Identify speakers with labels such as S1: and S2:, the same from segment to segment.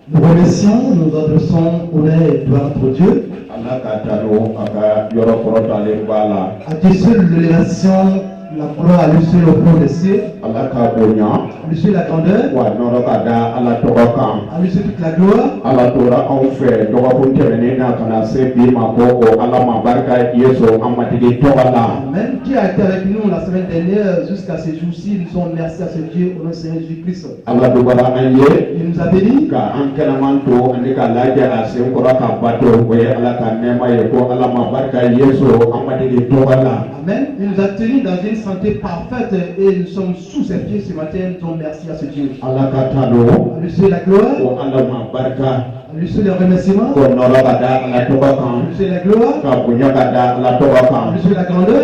S1: Nous remercions, nous adressons honneur et gloire à notre Dieu. À Dieu seul l'élévation, la gloire à lui seul au fond des cieux. À lui seul la grandeur. À lui seul toute la gloire. Amen. Dieu a été avec nous la semaine dernière jusqu'à ce jour-ci. Nous sommes merci à ce Dieu au nom de Seigneur Jésus-Christ. Il nous a bénis. Amen. Il nous a tenus dans une santé parfaite et nous sommes sous ses pieds ce matin. Nous sommes merci à ce Dieu. À lui seul la gloire. À lui seul le remerciement. À lui seul la gloire. À lui seul la grandeur.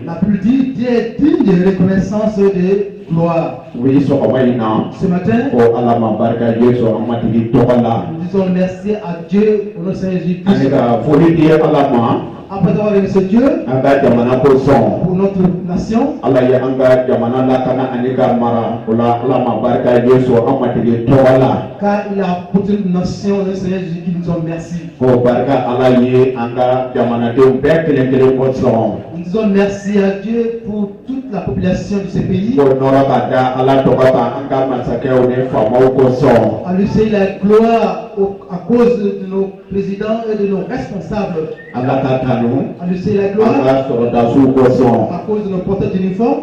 S1: La plus digne est digne de reconnaissance et de gloire. Ce matin, nous disons merci à Dieu pour notre Seigneur Jésus-Christ. Après avoir remercié Dieu pour notre nation, car il a apporté une nation, le Seigneur Jésus qui nous en merci. Nous disons merci à Dieu pour toute la population de ce pays. À lui seul la gloire à cause de nos présidents et de nos responsables. À lui seul la gloire à cause de nos porteurs d'uniforme.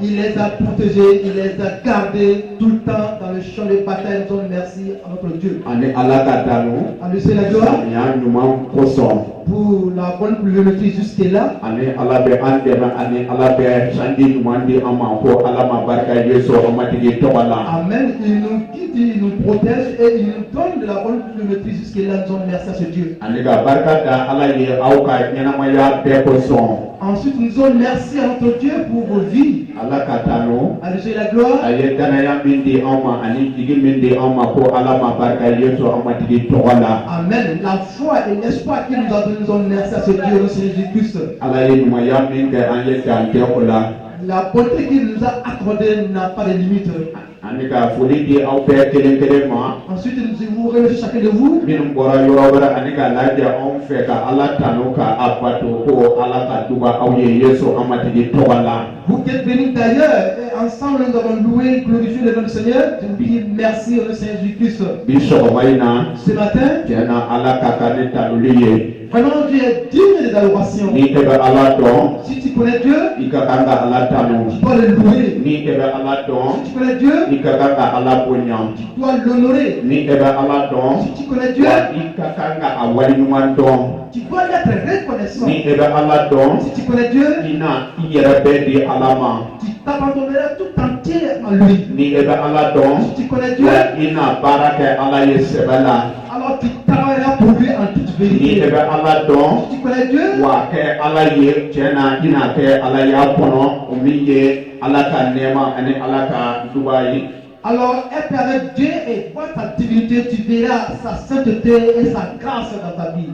S1: Il les a protégés, il les a gardés tout le temps dans le champ de bataille. Nous disons merci à notre Dieu. À lui seul la gloire pour la bonne pluviométrie jusque-là. Amen. Il nous guide, il nous protège et il nous donne de la bonne pluviométrie jusque-là. Nous disons merci à ce Dieu. Ensuite, nous disons merci à notre Dieu pour vos vies. À lui seul la gloire. Amen. La foi et l'espoir qu'il nous a donné, nous disons merci à ce Dieu, le Seigneur Jésus-Christ. La bonté qu'il nous a accordée n'a pas de limite. Ensuite, nous vous remercions chacun de vous. Vous qui êtes venus d'ailleurs, et ensemble nous avons loué, glorifié le nom du Seigneur. Je vous dis merci au Seigneur Jésus-Christ. Ce matin, vraiment Dieu est digne de l'adoration. Si tu connais Dieu, tu dois le louer. Si tu connais Dieu, tu dois l'honorer. Si tu connais Dieu, tu dois être reconnaissant. Si tu connais Dieu, tu t'abandonneras tout entier à lui. Si tu connais Dieu, alors tu travailleras pour lui en toute vérité. Si tu connais Dieu, alors être avec Dieu et voir ta divinité, tu verras sa sainteté et sa grâce dans ta vie.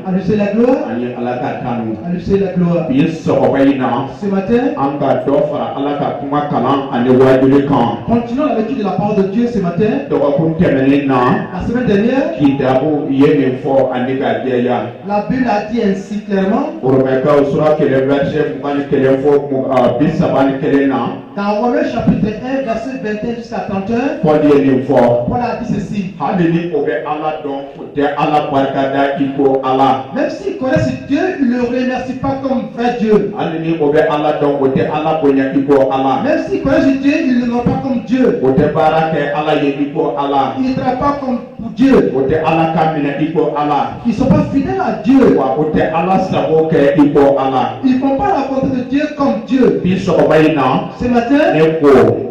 S1: À lui seul la gloire. À lui seul la gloire. Ce matin, continuons la lecture de la parole de Dieu ce matin. La semaine dernière, la Bible a dit ainsi clairement. Dans Romains chapitre 1, verset 21 jusqu'à 31, Paul a dit ceci. Même s'ils connaissent Dieu, ils ne le remercient pas comme vrai Dieu. Même s'ils connaissent Dieu, ils ne l'ont pas comme Dieu. Ils ne travaillent pas comme Dieu. Ils ne sont pas fidèles à Dieu. Ils ne font pas la volonté de Dieu comme Dieu. Ce matin,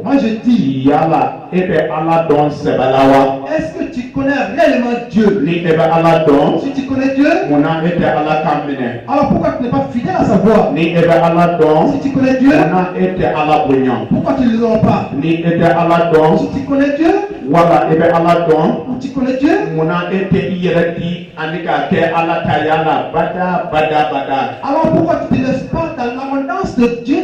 S1: Moi je dis,
S2: yala ebe ala don sebalawa
S1: est-ce que tu connais réellement Dieu?
S2: ni ebe ala don
S1: Si tu connais Dieu,
S2: muna ete ala kamine
S1: alors pourquoi tu n'es pas fidèle à sa voix?
S2: ni ebe ala don
S1: Si tu connais Dieu,
S2: muna ete ala bunyan
S1: pourquoi tu ne l'honores pas?
S2: ni ete ala don
S1: Si tu connais Dieu,
S2: wala ebe ala don
S1: ou tu connais Dieu,
S2: muna ete iyereti anika ke ala tayala bada bada bada
S1: alors pourquoi tu ne te laisses pas dans l'abondance de Dieu,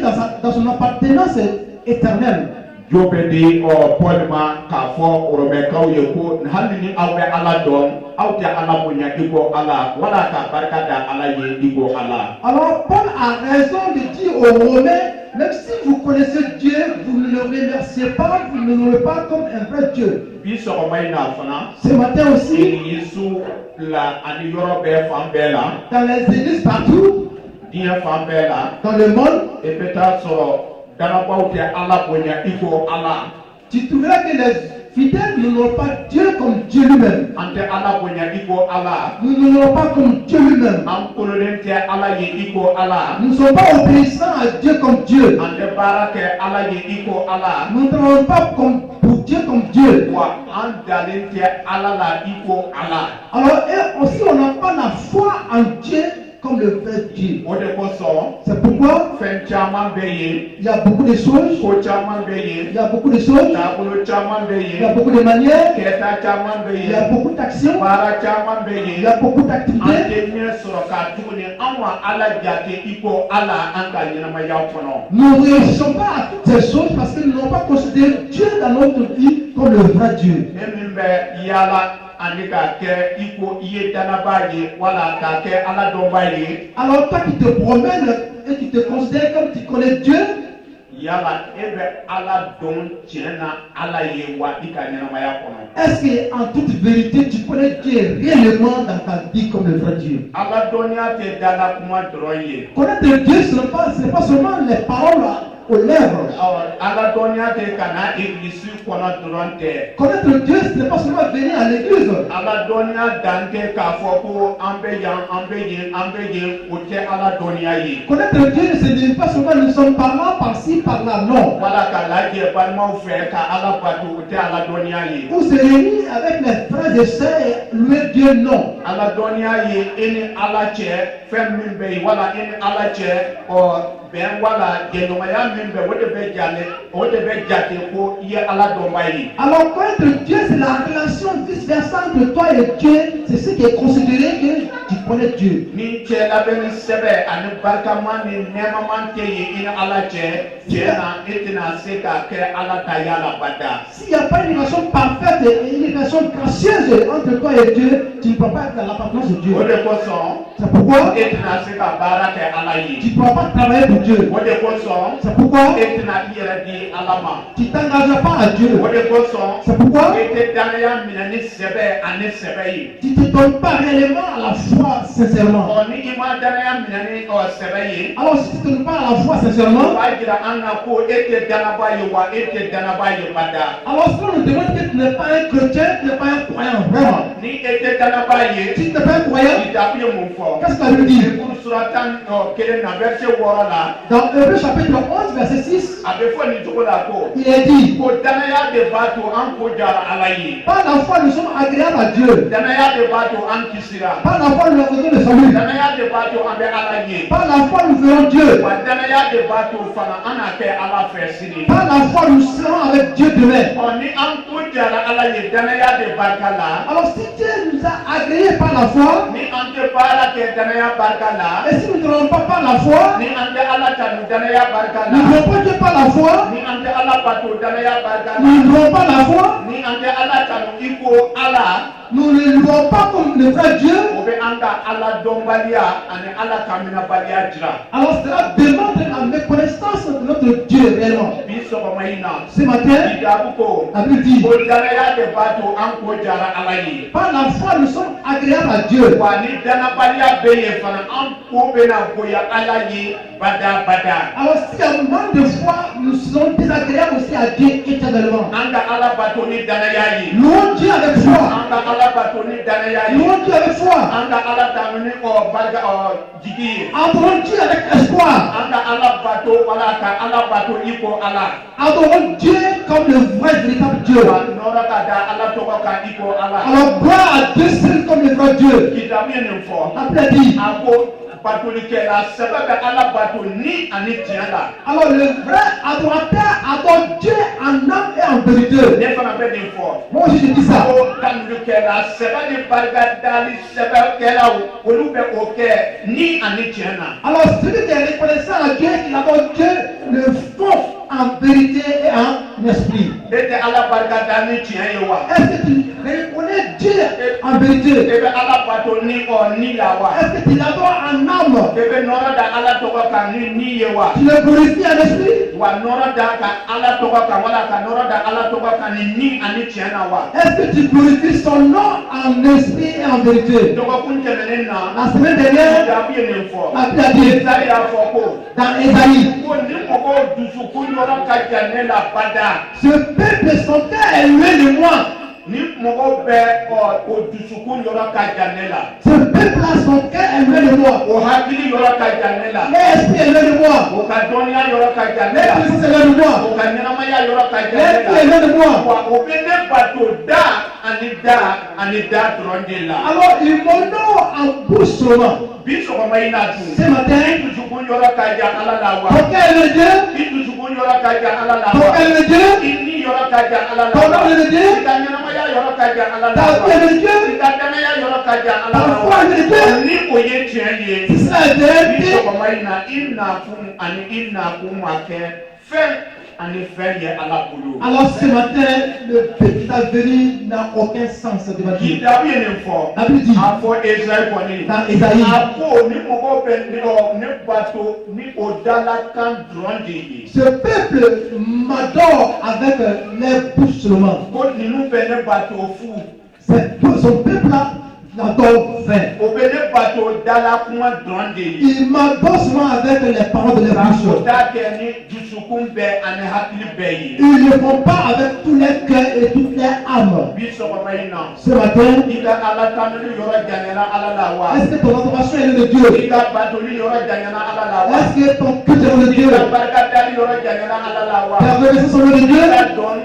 S1: dans son appartenance éternelle?
S2: jobe di o polma ka fo orobe kaw ye ko hali ni awbe ala don awte ala bunya iko ala wala ka barka da ala ye iko ala.
S1: Alors Paul a raison de dire aux Romains, même si vous connaissez Dieu, vous ne le remerciez pas, vous ne l'honorez pas comme un vrai Dieu.
S2: Bi so mai na fana
S1: Ce matin aussi,
S2: Yesu la ani yoro be fambela
S1: dans les églises partout,
S2: dia fambela
S1: dans le monde,
S2: e beta so dana bawte ala bunya iko ala
S1: tu trouveras que les fidèles n'honorent pas Dieu comme Dieu lui-même.
S2: ante ala bunya iko ala
S1: Nous n'honorons pas comme Dieu lui-même.
S2: am kolonente ala ye iko ala
S1: Nous ne sommes pas obéissants à Dieu comme Dieu.
S2: ante barake ala ye iko ala
S1: Nous ne travaillons pas pour Dieu comme Dieu.
S2: wa an dalente ala la iko ala.
S1: Alors et aussi on n'a pas la foi en Dieu comme le vrai Dieu.
S2: O de kosɔn
S1: C'est pourquoi
S2: fɛn caman bɛ yen
S1: il y a beaucoup de choses,
S2: ko caman bɛ
S1: il
S2: yen
S1: y a beaucoup de choses,
S2: taabolo caman bɛ
S1: il y a
S2: yen
S1: beaucoup de manières,
S2: kɛta caman bɛ
S1: il y a
S2: yen
S1: beaucoup d'actions,
S2: baara caman bɛ
S1: il y a
S2: yen
S1: beaucoup
S2: an
S1: d'activités.
S2: tɛ ɲɛ sɔrɔ k'a tuguni an ma ala jate i ko ala an ka ɲɛnamaya kɔnɔ.
S1: Nous ne réussissons pas à toutes ces choses parce que nous n'avons pas considéré Dieu dans notre vie comme le vrai Dieu.
S2: e min bɛ yaala ani k'a kɛ i ko i ye danaba ye wala k'a kɛ ala dɔnba ye
S1: Alors toi qui te promènes et qui te considères comme tu connais Dieu,
S2: yala e bɛ ala dɔn tiɲɛ na ala ye wa i ka ɲɛnamaya kɔnɔ.
S1: est-ce qu'en toute vérité tu connais Dieu réellement dans ta vie comme le vrai Dieu?
S2: ala dɔnniya tɛ dala kuma dɔrɔn ye.
S1: Connaître Dieu, ce n'est pas seulement les paroles aux lèvres.
S2: ala dɔnniya tɛ ka na egilisi kɔnɔ dɔrɔn tɛ.
S1: Connaître Dieu, ce n'est pas seulement venir à l'église.
S2: ala dɔnniya dan tɛ k'a fɔ ko an bɛ yan an bɛ yen an bɛ yen o tɛ ala dɔnniya ye.
S1: Connaître Dieu ne signifie pas seulement nous sommes par là, par-ci, par-là, non.
S2: wala ka lajɛ balimaw fɛ ka ala bato o tɛ ala dɔnniya ye.
S1: Ou se réunir avec les frères et sœurs et louer Dieu, non.
S2: ala dɔnniya ye e ni ala cɛ fɛn min bɛ yen wala e ni ala cɛ bɛn wala jɛɲɔgɔnya min bɛ o de bɛ jate ko i ye ala dɔnba ye.
S1: Alors connaître Dieu, c'est la relation vice-versa entre toi et Dieu. C'est ce qui est considéré que tu connais Dieu.
S2: ni cɛ labɛn ni sɛbɛ ani barikama ni nɛɛmaman tɛ yen i ni ala cɛ tiɲɛ na e tɛna se ka kɛ ala ta ya la bada.
S1: S'il n'y a pas une relation parfaite et une relation gracieuse entre toi et Dieu, tu ne peux pas être dans l'appartenance de Dieu.
S2: o de kosɔn
S1: C'est pourquoi
S2: e tɛna se ka baara kɛ ala
S1: tu
S2: ye.
S1: ne pourras pas travailler pour Dieu.
S2: o de kosɔn
S1: C'est pourquoi
S2: e tɛna i yɛrɛ di ala ma.
S1: tu ne t'engageras pas à Dieu.
S2: o de kosɔn
S1: C'est pourquoi
S2: e tɛ danaya minɛ ni sɛbɛ ani sɛbɛ ye.
S1: tu ne te donnes pas réellement à la foi sincèrement.
S2: ni i ma danaya minɛ ni sɛbɛ ye.
S1: Alors si tu ne te donnes pas à la foi
S2: o
S1: sincèrement,
S2: b'a jira an na ko e tɛ danaba ye wa e tɛ danaba ye bada.
S1: alors cela nous demande que tu n'es pas un chrétien, tu n'es pas un croyant vraiment.
S2: ni e tɛ danaba ye.
S1: Si tu n'es pas un croyant,
S2: kitabu ye mun fɔ.
S1: qu'est-ce que ça veut dire?
S2: Ekuru sura tan kelen na verset 6 la.
S1: Dans Hébreux chapitre 11, verset 6,
S2: a bɛ fɔ nin cogo la ko.
S1: il est dit,
S2: ko danaya de b'a to an ko jara ala ye.
S1: par la foi nous sommes agréables à Dieu.
S2: danaya de b'a to an kisira.
S1: Par la foi nous avons le salut.
S2: danaya de b'a to an bɛ ala ye.
S1: Par la foi nous verrons Dieu.
S2: wa danaya de b'a to fana an na kɛ ala fɛ sini.
S1: Par la foi nous serons avec Dieu demain.
S2: ni an ko jara ala ye danaya de barika la.
S1: Alors si Dieu nous a agréés par la foi,
S2: ni an tɛ baara kɛ danaya barika la.
S1: et si nous ne rendons pas par la foi,
S2: ni an tɛ ala tanu danaya barika
S1: nous
S2: la.
S1: ne rendons pas Dieu par la foi,
S2: ni an tɛ ala bato danaya barika la.
S1: nous ne rendons pas la foi,
S2: ni an tɛ ala tanu i ko ala.
S1: nous ne louons pas comme le vrai Dieu.
S2: o bɛ an ka ala dɔnbaliya ani ala ka minɛbaliya jira.
S1: Alors cela demande la méconnaissance de notre Dieu réellement.
S2: bi sɔgɔma in na.
S1: Ce matin,
S2: kitabu ko.
S1: la Bible dit,
S2: ko danaya de b'a to an ko jara ala ye.
S1: par la foi nous sommes agréables à Dieu.
S2: wa ni danabaliya bɛ yen fana an ko bɛna bonya ala ye bada bada.
S1: Alors s'il y a un manque de foi, nous serons désagréables aussi à Dieu éternellement.
S2: an ka ala bato ni danaya ye.
S1: Louons Dieu avec foi.
S2: an ka ka ala bato ni danaya
S1: Nous
S2: ye
S1: on dit avec foi.
S2: an ka ala tanu ni barika jigi ye
S1: Adorons Dieu avec espoir.
S2: an ka ala bato wala ka ala bato i ko ala
S1: Adorons Dieu comme le vrai, véritable Dieu.
S2: wa nɔrɔ ka da ala tɔgɔ kan i ko ala
S1: Alors, gloire à Dieu seul comme le vrai Dieu.
S2: kitabu ye nin fɔ
S1: La Bible a dit.
S2: a ko batolikɛla sɛbɛ bɛ ala bato ni ani tiɲɛ la
S1: Alors, le vrai adorateur adore Dieu en âme et en vérité.
S2: ne fana bɛ nin fɔ
S1: Moi aussi, je dis ça.
S2: ko tanulikɛla sɛbɛ ni barika dali sɛbɛkɛlaw olu bɛ o kɛ ni ani tiɲɛ na
S1: Alors, celui qui est reconnaissant à Dieu, il adore Dieu, le fond en vérité et en esprit.
S2: e tɛ ala barika da ni tiɲɛ ye wa
S1: Est-ce que tu reconnais Dieu en vérité?
S2: e bɛ ala bato ni ni la wa
S1: Est-ce que tu l'adores en âme?
S2: e bɛ nɔrɔ da ala tɔgɔ kan ni ye wa
S1: Tu le glorifies en esprit?
S2: wa nɔrɔ da ka ala tɔgɔ kan wala ka nɔrɔ da ala tɔgɔ kan ni ani tiɲɛ na wa
S1: Est-ce que tu glorifies son nom en esprit et en vérité?
S2: dɔgɔkun tɛmɛnen na
S1: La semaine dernière,
S2: kitabu ye nin fɔ
S1: la Bible a dit
S2: Esayi y'a fɔ ko
S1: dans Ésaïe,
S2: ko ni mɔgɔw dusukun yɔrɔ ka jan ne la bada
S1: ce peuple, son cœur est loin de moi.
S2: ni mɔgɔw bɛ o dusukun yɔrɔ ka jan ne la
S1: Ce peuple-là, son cœur est loin de moi.
S2: o hakili yɔrɔ ka jan ne la
S1: L'esprit est loin de moi.
S2: o ka dɔnniya yɔrɔ ka jan ne la
S1: L'esprit est loin de moi.
S2: o ka ɲɛnamaya yɔrɔ ka jan
S1: L'esprit
S2: ne
S1: est
S2: la
S1: loin de moi.
S2: wa o bɛ ne bato da ani da dɔrɔn de la
S1: Alors, ils m'honorent en bouche seulement.
S2: bi sɔgɔma in na tun
S1: Ce matin,
S2: i dusukun yɔrɔ ka jan ala la wa
S1: ton cœur est loin de Dieu.
S2: i dusukun yɔrɔ ka jan ala la
S1: Ton
S2: wa
S1: cœur est loin de Dieu.
S2: i ni yɔrɔ ka jan ala la
S1: Ton âme
S2: wa
S1: est loin de Dieu.
S2: i ka ɲɛnamaya yɔrɔ ka jan ala la
S1: Ta vie
S2: wa
S1: est loin de Dieu.
S2: i ka danaya yɔrɔ ka jan ala
S1: Ta
S2: la
S1: foi
S2: wa
S1: est loin de Dieu.
S2: ni o ye tiɲɛ ye
S1: Si cela est
S2: bi
S1: vérité,
S2: sɔgɔma in na i nakun ani i nakun ma kɛ fɛn ani fɛn ye ala bolo
S1: alors ce matin, le petit avenir n'a aucun sens devant Dieu.
S2: kitabu ye nin fɔ
S1: La Bible dit
S2: a fɔ Esayi kɔni
S1: dans Ésaïe,
S2: a ko ni mɔgɔw bɛ ne bato ni o dalakan dɔrɔn de ye
S1: ce peuple m'adore avec les bouches seulement.
S2: ko ninnu bɛ ne bato fu
S1: Son peuple-là l'adore vain.
S2: o bɛ ne bato dala kuma dɔrɔn de ye
S1: Il m'adore seulement avec les paroles de
S2: ka
S1: leur
S2: o
S1: bouche.
S2: ta kɛ ni dusukun bɛɛ ani hakili bɛɛ ye
S1: Ils ne le font pas avec tous les cœurs et toutes les âmes.
S2: bi sɔgɔma in na
S1: Ce matin,
S2: i ka ala tanuli yɔrɔ janyana ala la wa
S1: est-ce que ton adoration est loin de
S2: i
S1: Dieu?
S2: ka batoli yɔrɔ janyana ala la wa
S1: Est-ce que ton culte est loin de
S2: i
S1: Dieu?
S2: ka barika dali yɔrɔ janyana ala la wa
S1: Tes reconnaissances sont loin de
S2: i
S1: Dieu?
S2: ka dɔn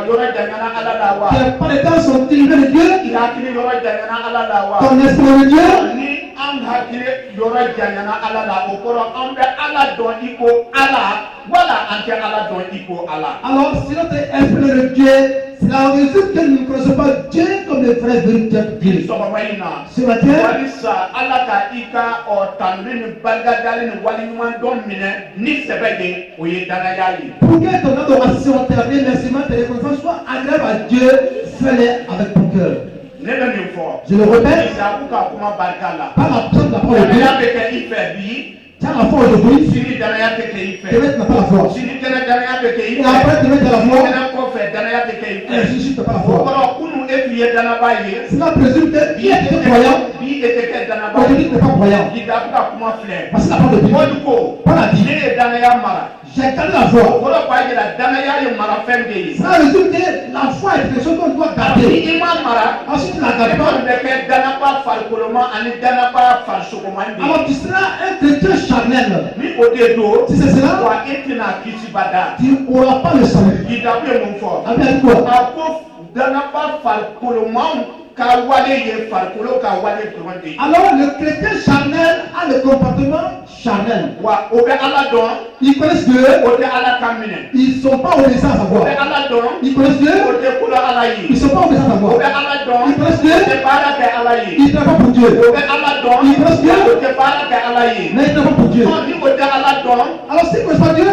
S2: yɔrɔ janyana ala la wa
S1: Tes prétentions sont-ils loin de Dieu?
S2: i hakili yɔrɔ janyana ala la wa
S1: Ton esprit est loin de Dieu?
S2: ni an hakili yɔrɔ janyana ala la o kɔrɔ an bɛ ala dɔn i ko ala wala an tɛ ala dɔn i ko ala
S1: Alors, si notre esprit est loin de Dieu, cela résulte que nous ne connaissons pas Dieu comme le vrai véritable Dieu.
S2: sɔgɔma in na
S1: Ce matin,
S2: walisa ala ka i ka tanuli ni barika dali ni waliɲuman dɔn minɛ ni sɛbɛ ye o ye danaya ye
S1: pour que ton adoration, tes remerciements, tes reconnaissances soient agréables à Dieu, fais-les avec ton cœur.
S2: ne bɛ nin fɔ
S1: Je le répète,
S2: isaku ka kuma barika la
S1: par la puissance de la parole de Dieu,
S2: danaya bɛ kɛ i fɛ bi
S1: tu as la foi aujourd'hui,
S2: sini danaya tɛ kɛ i fɛ
S1: demain tu n'as pas la foi.
S2: sini kɛnɛ danaya bɛ kɛ i
S1: Et
S2: fɛ
S1: après demain tu as la foi,
S2: kɛnɛ kɔfɛ danaya tɛ kɛ i
S1: et
S2: fɛ
S1: ainsi de suite tu n'as pas la
S2: o
S1: foi.
S2: kɔrɔ kunu e tun ye danaba ye
S1: Cela présume que
S2: bi
S1: qui est croyant,
S2: bi e tɛ kɛ danaba
S1: aujourd'hui
S2: ye
S1: tu n'es pas croyant.
S2: isaku ka kuma filɛ
S1: Parce que la parole de Dieu,
S2: Paul ko
S1: Paul a dit,
S2: ne ye danaya mara
S1: j'ai gardé la
S2: o
S1: foi.
S2: kɔrɔ b'a jira danaya ye mara fɛn de ye
S1: Cela résume que la foi est quelque chose qu'on doit
S2: ni
S1: garder.
S2: i ma mara
S1: Ensuite tu ne la
S2: ne
S1: gardes pas.
S2: kɔni bɛ kɛ danaba farikoloma ani danaba farisogoman de
S1: Alors
S2: ye
S1: tu seras un chrétien charnel.
S2: ni o de don
S1: Si c'est cela,
S2: wa e tɛna kisibada
S1: tu n'auras pas le salut.
S2: kitabu ye mun fɔ
S1: La Bible a dit quoi?
S2: a ko danaba farikolomaw ka wale ye farikolo ka wale dɔrɔn de ye
S1: Alors le chrétien charnel a le comportement charnel.
S2: wa o bɛ ala dɔn
S1: Ils connaissent Dieu,
S2: o tɛ ala kan minɛ
S1: ils ne sont pas obéissants à sa
S2: o
S1: voix.
S2: bɛ ala dɔn
S1: Ils connaissent Dieu,
S2: o tɛ kolo ala
S1: ils ne
S2: ye
S1: sont pas obéissants à sa
S2: o
S1: voix.
S2: bɛ ala dɔn
S1: Ils connaissent
S2: o
S1: Dieu,
S2: tɛ baara kɛ ala ye
S1: ils ne travaillent pas pour Dieu.
S2: o bɛ ala dɔn
S1: Ils connaissent Dieu,
S2: o tɛ baara kɛ ala ye
S1: mais ils ne travaillent pas pour Dieu.
S2: ni o tɛ ala dɔn
S1: Alors s'ils ne connaissent pas Dieu,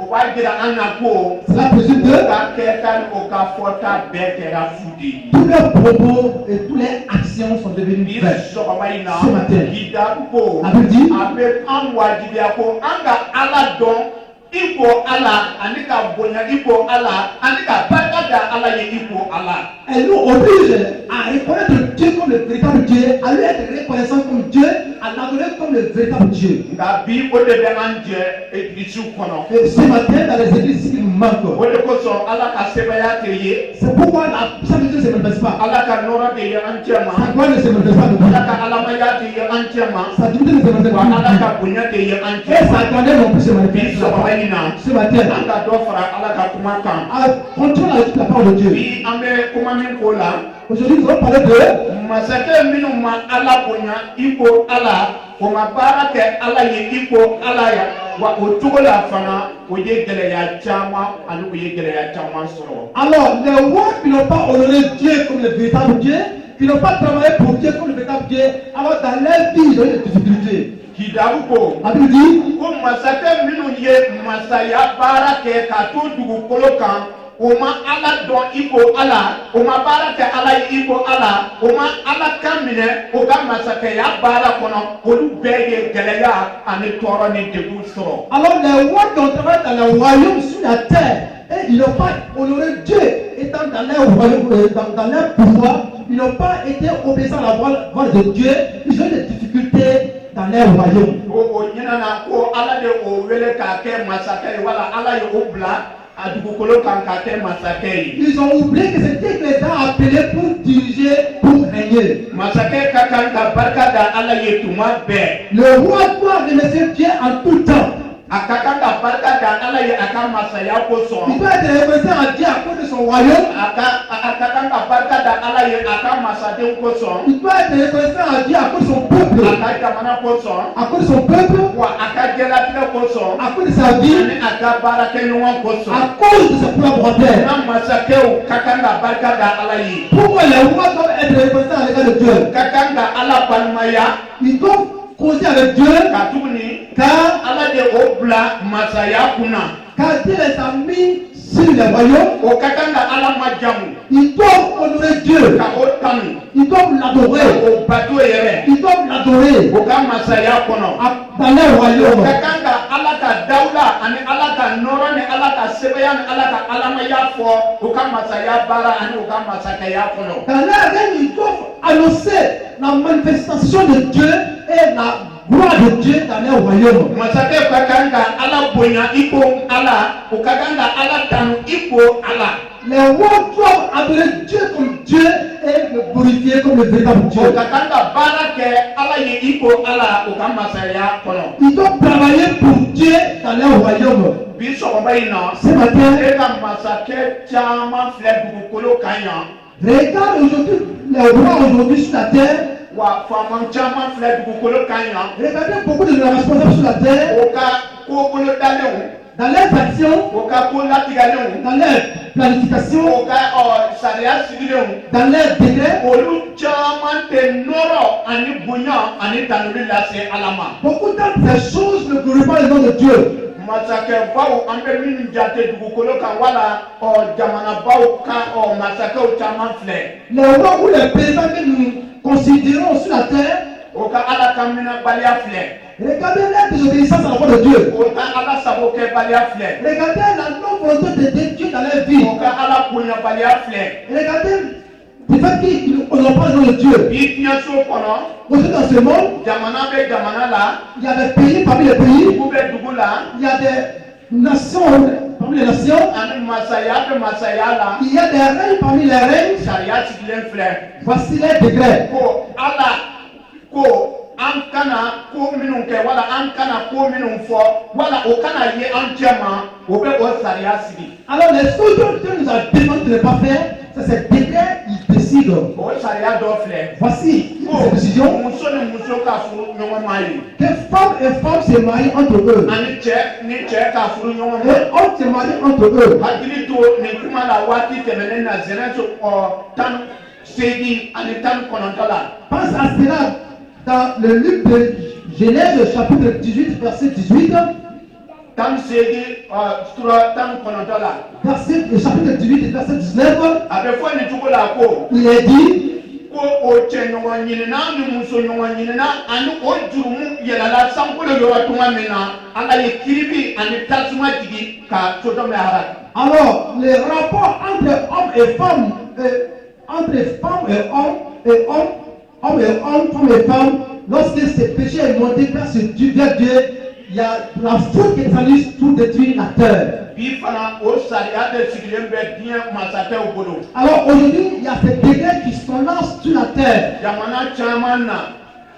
S2: o b'a jira an na ko
S1: cela présume
S2: o
S1: que
S2: ka kɛta ni o ka fɔta bɛɛ kɛra fu de ye
S1: tous leurs propos et toutes les actions sont devenues
S2: bi
S1: vaines.
S2: sɔgɔma in na
S1: Ce matin.
S2: kitabu ko
S1: La Bible dit,
S2: a bɛ an wajibiya ko an ka ala dɔn i ko ala ani ka bonya i ko ala ani ka barika da ala ye i ko ala
S1: elle nous oblige à reconnaître Dieu comme le véritable Dieu, à lui être reconnaissant comme Dieu, à l'adorer comme le véritable Dieu.
S2: nka bi o de bɛ an jɛ egilisiw kɔnɔ
S1: Et ce matin, dans les églises, il nous manque.
S2: o de kosɔn ala ka sɛbɛya tɛ ye
S1: C'est pourquoi la puissance de Dieu se manifeste pas.
S2: ala ka nɔrɔ de ye an cɛ
S1: Sa
S2: ma
S1: gloire ne se manifeste pas.
S2: ala ka alamaya de ye an cɛ ma
S1: Sa divinité ne se manifeste
S2: wa ala
S1: pas.
S2: ka bonya de ye an
S1: Et
S2: cɛ ma
S1: sa grandeur non plus se
S2: bi
S1: manifeste
S2: sɔgɔma
S1: pas.
S2: in na
S1: Ce matin,
S2: an ka dɔ fara ala ka kuma kan
S1: continuons avec la parole de Dieu.
S2: bi an bɛ kuma min ko la
S1: Aujourd'hui, nous allons parler de
S2: masakɛ minnu ma ala bonya i ko ala o ma baara kɛ ala ye i ko ala ya wa o cogo la fana o ye gɛlɛya caman ani o ye gɛlɛya caman sɔrɔ.
S1: alors les rois qui n'ont pas honoré Dieu comme le véritable Dieu, qui n'ont pas travaillé pour Dieu comme le véritable Dieu, alors dans leur vie, ils ont eu des difficultés.
S2: Kidabu ko
S1: La Bible dit
S2: ko masakɛ minnu ye masaya baara kɛ k'a to dugukolo kan o ma ala dɔn i ko ala o ma baara kɛ ala ye i ko ala o ma ala kan minɛ o ka masakɛya baara kɔnɔ olu bɛɛ ye gɛlɛya ani tɔɔrɔ ni degun sɔrɔ.
S1: alors les rois qui ont travaillé dans le royaume sur la terre, et ils n'ont pas honoré Dieu étant dans leur royaume, dans leur pouvoir, ils n'ont pas été obéissants à la voix de Dieu, ils ont eu des difficultés dans leur royaume.
S2: o ɲinana ko ala de o wele k'a kɛ masakɛ ye wala ala ye o bila a dugukolo kan k'a kɛ masakɛ ye.
S1: Ils ont oublié que c'était que les gens appelés pour diriger, pour régner.
S2: Masakɛ ka kan ka barika da ala ye tuma bɛɛ.
S1: Le roi doit remercier Dieu en tout temps.
S2: A ka kan ka barika da ala ye a ka masaya ko
S1: Il
S2: sɔn.
S1: doit être reconnaissant à Dieu à cause de son royaume.
S2: A ka kan ka barika da ala ye a ka masadenw ko sɔn.
S1: Il doit être reconnaissant à Dieu à cause de son
S2: A
S1: peuple.
S2: ka jamana ko sɔn.
S1: À cause de son peuple,
S2: Wa a ka jɛlatigɛ ko sɔn.
S1: à cause de sa vie,
S2: Ani a ka baarakɛɲɔgɔn ko sɔn.
S1: à cause de ses collaborateurs.
S2: An masakɛw ka kan ka barika da ala ye.
S1: Pourquoi les rois doivent être reconnaissants à l'égard de Dieu?
S2: Ka kan ka ala balimaya.
S1: Ils doivent causer avec Dieu,
S2: Ka tuguni
S1: car
S2: ala de o bila masaya kunna.
S1: Dieu les a mis sur le royaume.
S2: O ka kan ka ala majamu.
S1: Ils doivent honorer Dieu.
S2: Ka o tanu.
S1: Ils doivent l'adorer.
S2: O bato yɛrɛ.
S1: Ils doivent l'adorer
S2: O ka masaya kɔnɔ.
S1: dans leur royaume.
S2: Ka kan ka ala ka dawula ani ala ka nɔrɔ ni ala ka sɛbɛya ni ala ka alamaya fɔ o ka masaya baara ani o ka masakɛya kɔnɔ.
S1: Dans leur règne, ils doivent annoncer la manifestation de Dieu et la gloire de Dieu dans leur royaume.
S2: Masakɛ ka kan ka ala bonya i ko ala o ka kan ka ala tanu i ko ala.
S1: Les rois doivent adorer Dieu comme Dieu et le glorifier comme le véritable
S2: O
S1: Dieu.
S2: ka kan ka baara kɛ ala ye i ko ala o ka masaya kɔnɔ.
S1: Ils doivent travailler pour Dieu dans leur royaume.
S2: Bi sɔgɔma in na.
S1: Ce matin,
S2: E ka masakɛ caman filɛ dugukolo kan yan.
S1: regarde aujourd'hui les rois aujourd'hui sur la terre.
S2: Wa faama caman filɛ dugukolo kan yan.
S1: Regardez beaucoup de nos responsables sur la terre,
S2: O ka kobolo dalenw.
S1: dans leurs actions,
S2: O ka ko latigɛlenw.
S1: dans leur planification,
S2: O ka sariya sigilenw.
S1: dans leurs décrets.
S2: Olu caman tɛ nɔrɔ ani bonya ani tanuli lase ala ma.
S1: Beaucoup de ces choses ne glorifient pas le nom de Dieu.
S2: Masakɛbaw an bɛ minnu jate dugukolo kan wala jamanabaw kan masakɛw caman filɛ.
S1: Les rois ou les paysans que nous considérons sur la terre,
S2: O ka ala ka minɛbaliya filɛ.
S1: regardez leur désobéissance à la voix de Dieu.
S2: O ka ala sago kɛbaliya filɛ.
S1: Regardez la non-volonté de Dieu dans leur vie.
S2: O ka ala bonyabaliya filɛ.
S1: Regardez le fait qu'ils n'honorent pas le nom de Dieu.
S2: Bi diɲɛso kɔnɔ
S1: Aujourd'hui dans ce monde,
S2: jamana bɛ jamana la.
S1: il y a des pays parmi les pays,
S2: Dugu bɛ dugu la.
S1: il y a des nations parmi les nations,
S2: Ani masaya bɛ masaya la.
S1: il y a des règnes parmi les règnes.
S2: Sariya sigilen filɛ.
S1: Voici les degrés.
S2: Ko ala ko an kana ko minnu kɛ wala an kana ko minnu fɔ wala o kana ye an cɛ ma o bɛ o sariya sigi.
S1: Alors les choses que Dieu nous a demandé de ne pas faire, c'est ces degrés, ils décident.
S2: O sariya dɔ filɛ.
S1: Voici
S2: Ko
S1: ces décisions.
S2: muso ni muso ka furu ɲɔgɔn ma ye.
S1: Que femmes et femmes se marient entre eux.
S2: Ani cɛ ni cɛ ka furu ɲɔgɔn ma.
S1: Et hommes se marient entre eux.
S2: Hakili to nin kuma la waati tɛmɛnen na Genèse 18 ani 19 la.
S1: Pense à cela dans le livre de Genèse chapitre 18 verset 18.
S2: 18 sura 19 la.
S1: Verset, le chapitre 18 verset 19.
S2: A bɛ fɔ nin cogo la ko.
S1: Il est dit,
S2: Ko o cɛ ɲɔgɔn ɲinina ni muso ɲɔgɔn ɲinina ani o jurumu yɛlɛla sankolo yɔrɔ tuma min na ala ye kiribi ani tasuma jigi ka Sodome haraki.
S1: alors les rapports entre hommes et femmes, entre femmes et hommes et hommes, femmes et femmes, lorsque ce péché est monté vers Dieu, il y a la faute qui s'allie tout détruire la terre.
S2: Bi fana o sariya de sigilen bɛ diɲɛ masakɛw bolo.
S1: Alors aujourd'hui, il y a cette
S2: jamana caman na.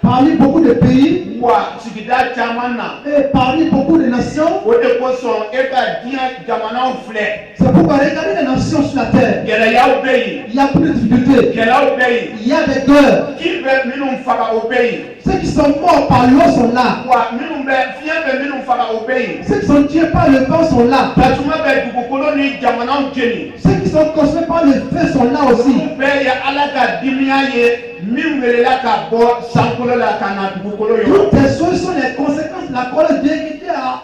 S1: Parmi beaucoup de pays
S2: Wa sigida caman na.
S1: et parmi beaucoup de nations.
S2: O de kosɔn e ka diɲɛ jamanaw filɛ.
S1: C'est pourquoi regardez les nations sur la terre.
S2: Gɛlɛyaw bɛ yen.
S1: Il y a beaucoup de difficultés.
S2: Gɛlɛyaw bɛ yen.
S1: Il y a des guerres.
S2: Ji bɛ minnu faga o bɛ yen.
S1: Ceux qui sont morts par l'eau sont là.
S2: Wa minnu bɛ fiɲɛ bɛ minnu faga o bɛ yen.
S1: Ceux qui sont tués par le vent sont là.
S2: Tasuma bɛ dugukolo ni jamanaw jeni.
S1: Ceux qui sont consumés par le feu sont là aussi.
S2: Olu bɛɛ ye Ala ka dimiya ye min welela ka bɔ sankolo la ka na dugukolo yɔrɔ.
S1: Toutes ces choses sont les conséquences de la colère de Dieu qui était à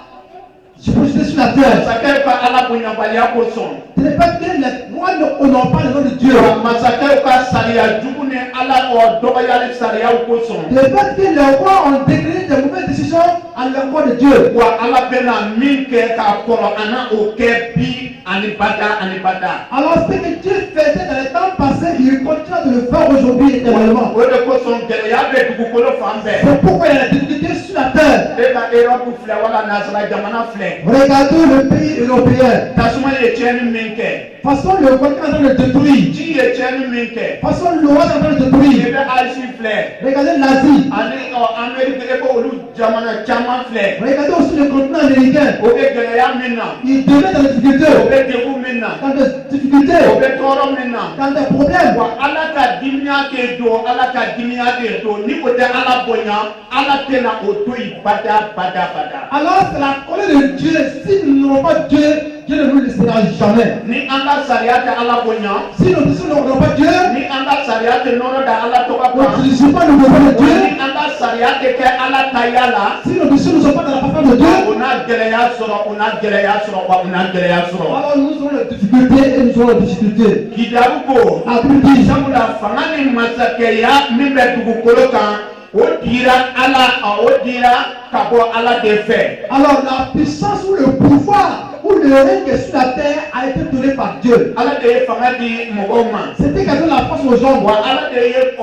S1: suppositer sur la terre.
S2: Masakɛw ka Ala bonyabaliya kosɔn.
S1: Ce n'est pas que les rois n'honorent pas le nom de Dieu.
S2: Masakɛw ka sariya jugu ni Ala dɔgɔyali sariyaw kosɔn.
S1: Le fait que les rois ont décrété de mauvaises décisions à l'endroit de Dieu.
S2: Wa Ala bɛna min kɛ k'a kɔrɔ a na o kɛ bi ani bada ani bada.
S1: Alors ce que Dieu faisait dans les temps passés, il continue de le faire aujourd'hui éternellement.
S2: O de kosɔn gɛlɛya bɛ dugukolo fan bɛɛ.
S1: C'est pourquoi il y a des difficultés sur la terre.
S2: E ka Europe filɛ wala nasara jamana filɛ.
S1: Regardez le pays européen.
S2: Tasuma ye tiɲɛni min kɛ.
S1: De toute façon, le volcan est en train de détruire.
S2: Ji ye tiɲɛni min kɛ.
S1: De toute façon, l'eau est en train de
S2: I
S1: détruire.
S2: bɛ Asie filɛ.
S1: Regardez l'Asie.
S2: Ani Amérique e ko olu jamana caman filɛ.
S1: Regardez aussi le continent américain.
S2: O bɛ gɛlɛya min na.
S1: Il devient dans les
S2: O
S1: difficultés.
S2: bɛ degun min na.
S1: Dans des
S2: O
S1: difficultés.
S2: bɛ tɔɔrɔ min na.
S1: Dans des problèmes.
S2: Wa Ala ka dimiya de don Ala ka dimiya de don ni o tɛ Ala bonya Ala tɛna o to yen bada bada bada.
S1: Alors c'est la colère de Dieu. Si nous n'aurons pas Dieu, Dieu ne nous laissera jamais.
S2: Ni an ka sariya tɛ Ala bonya.
S1: Si nous n'aurons pas Dieu,
S2: Ni an ka sariya tɛ nɔrɔ da Ala tɔgɔ
S1: nous
S2: kan.
S1: n'utilisons pas le pouvoir de
S2: Ni
S1: Dieu.
S2: an ka sariya tɛ kɛ Ala taya la.
S1: Si nos décisions ne sont pas dans la parole de
S2: O
S1: Dieu,
S2: na gɛlɛya sɔrɔ o na gɛlɛya sɔrɔ wa o na gɛlɛya sɔrɔ.
S1: alors nous aurons les difficultés et nous aurons les difficultés.
S2: Kidabu ko.
S1: La Bible dit,
S2: Sabula fanga ni masakɛya min bɛ dugukolo kan o dira Ala o dira ka bɔ Ala de fɛ.
S1: alors la puissance ou le pouvoir ou le règne qui est sur la terre a été donné par Dieu.
S2: Ala de ye fanga di mɔgɔw ma.
S1: C'était qu'à donner la force aux hommes.
S2: Wa Ala de ye